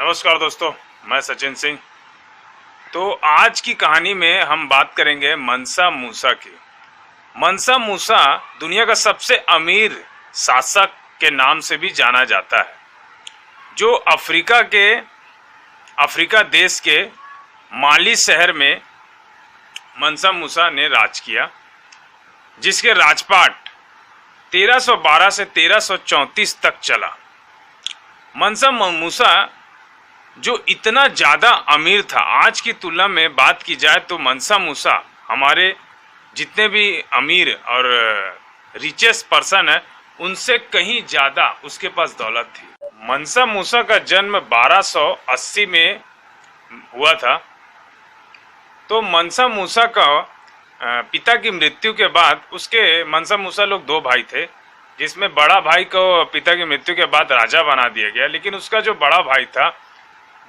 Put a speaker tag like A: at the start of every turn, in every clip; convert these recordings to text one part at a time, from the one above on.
A: नमस्कार दोस्तों, मैं सचिन सिंह। तो आज की कहानी में हम बात करेंगे मनसा मूसा की। मनसा मूसा दुनिया का सबसे अमीर शासक के नाम से भी जाना जाता है, जो अफ्रीका देश के माली शहर में मनसा मूसा ने राज किया, जिसके राजपाट 1312 से 1334 तक चला। मनसा मूसा जो इतना ज़्यादा अमीर था, आज की तुलना में बात की जाए तो मनसा मूसा हमारे जितने भी अमीर और रिचेस्ट पर्सन है उनसे कहीं ज़्यादा उसके पास दौलत थी। मनसा मूसा का जन्म 1280 में हुआ था। तो मनसा मूसा का पिता की मृत्यु के बाद मनसा मूसा लोग दो भाई थे, जिसमें बड़ा भाई को पिता की मृत्यु के बाद राजा बना दिया गया। लेकिन उसका जो बड़ा भाई था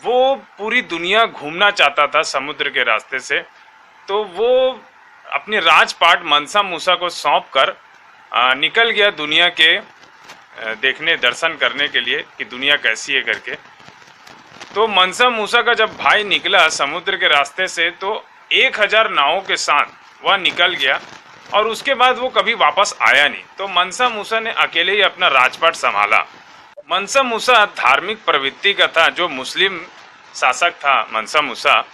A: वो पूरी दुनिया घूमना चाहता था समुद्र के रास्ते से, तो वो अपनी राजपाट मनसा मूसा को सौंप कर निकल गया दुनिया के देखने दर्शन करने के लिए कि दुनिया कैसी है करके। तो मनसा मूसा का जब भाई निकला समुद्र के रास्ते से तो 1000 नावों के साथ वह निकल गया और उसके बाद वो कभी वापस आया नहीं। तो मनसा मूसा ने अकेले ही अपना राजपाट संभाला। मनसा मूसा धार्मिक प्रवृत्ति का था, जो मुस्लिम शासक था मनसा मूसा,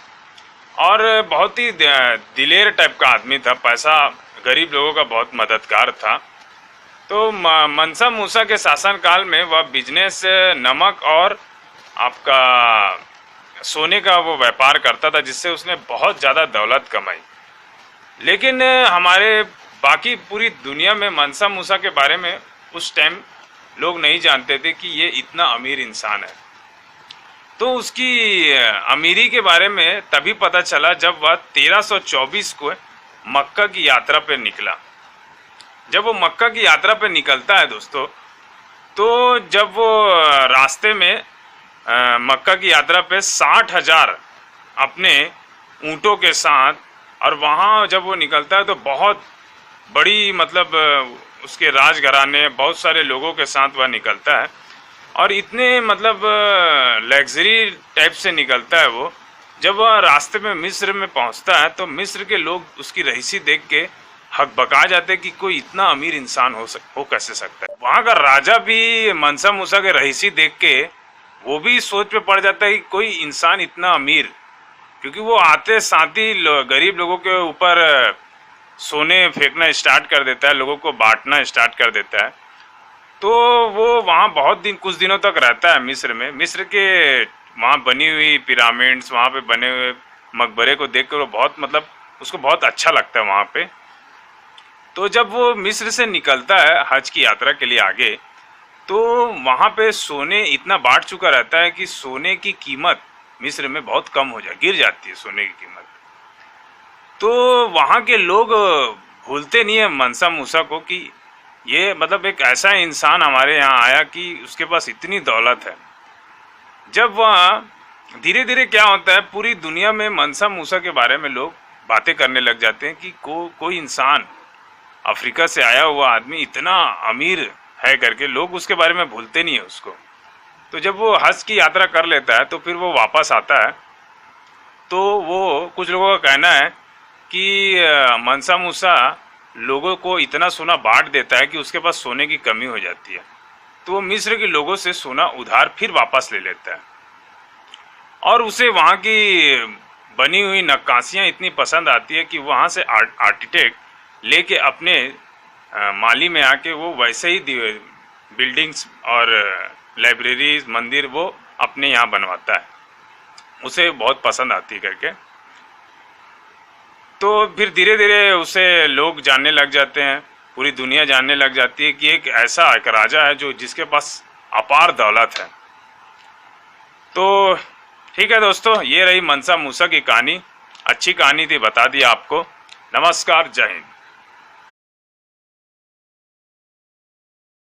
A: और बहुत ही दिलेर टाइप का आदमी था। पैसा गरीब लोगों का बहुत मददगार था। तो मनसा मूसा के शासनकाल में वह बिजनेस नमक और आपका सोने का वो व्यापार करता था, जिससे उसने बहुत ज़्यादा दौलत कमाई। लेकिन हमारे बाकी पूरी दुनिया में मनसा मूसा के बारे में उस टाइम लोग नहीं जानते थे कि ये इतना अमीर इंसान है। तो उसकी अमीरी के बारे में तभी पता चला जब वह 1324 को मक्का की यात्रा पर निकला। जब वो मक्का की यात्रा पर निकलता है दोस्तों, तो जब वो रास्ते में मक्का की यात्रा पे 60,000 अपने ऊँटों के साथ, और वहाँ जब वो निकलता है तो बहुत बड़ी उसके राजघराने बहुत सारे लोगों के साथ वह निकलता है, और इतने लग्जरी टाइप से निकलता है वो। जब वह रास्ते में मिस्र में पहुंचता है तो मिस्र के लोग उसकी रईसी देख के हकबका जाते कि कोई इतना अमीर इंसान हो कैसे सकता है। वहाँ का राजा भी मनसा मूसा के रईसी देख के वो भी सोच पे पड़ जाता है कि कोई इंसान इतना अमीर, क्योंकि वो आते साथ ही गरीब लोगों के ऊपर सोने फेंकना स्टार्ट कर देता है, लोगों को बांटना स्टार्ट कर देता है। तो वो वहाँ कुछ दिनों तक रहता है मिस्र में। मिस्र के वहाँ बनी हुई पिरामिड्स, वहाँ पे बने हुए मकबरे को देख कर वो बहुत उसको बहुत अच्छा लगता है वहाँ पे। तो जब वो मिस्र से निकलता है हज की यात्रा के लिए आगे, तो वहाँ पे सोने इतना बांट चुका रहता है कि सोने की कीमत मिस्र में बहुत कम गिर जाती है सोने की कीमत। तो वहाँ के लोग भूलते नहीं है मनसा मूसा को कि ये एक ऐसा इंसान हमारे यहाँ आया कि उसके पास इतनी दौलत है। जब वह धीरे धीरे क्या होता है, पूरी दुनिया में मनसा मूसा के बारे में लोग बातें करने लग जाते हैं कि कोई इंसान अफ्रीका से आया हुआ आदमी इतना अमीर है करके। लोग उसके बारे में भूलते नहीं है उसको। तो जब वो हज की यात्रा कर लेता है तो फिर वो वापस आता है, तो वो कुछ लोगों का कहना है कि मनसा मूसा लोगों को इतना सोना बांट देता है कि उसके पास सोने की कमी हो जाती है। तो वो मिस्र के लोगों से सोना उधार फिर वापस ले लेता है, और उसे वहाँ की बनी हुई नक्काशियाँ इतनी पसंद आती है कि वहाँ से आर्किटेक्ट लेके अपने माली में आके वो वैसे ही बिल्डिंग्स और लाइब्रेरीज मंदिर वो अपने यहाँ बनवाता है, उसे बहुत पसंद आती है करके। तो फिर धीरे धीरे उसे लोग जानने लग जाते हैं, पूरी दुनिया जानने लग जाती है कि एक राजा है जिसके पास अपार दौलत है। तो ठीक है दोस्तों, ये रही मनसा मूसा की कहानी। अच्छी कहानी थी, बता दी आपको। नमस्कार, जय हिंद।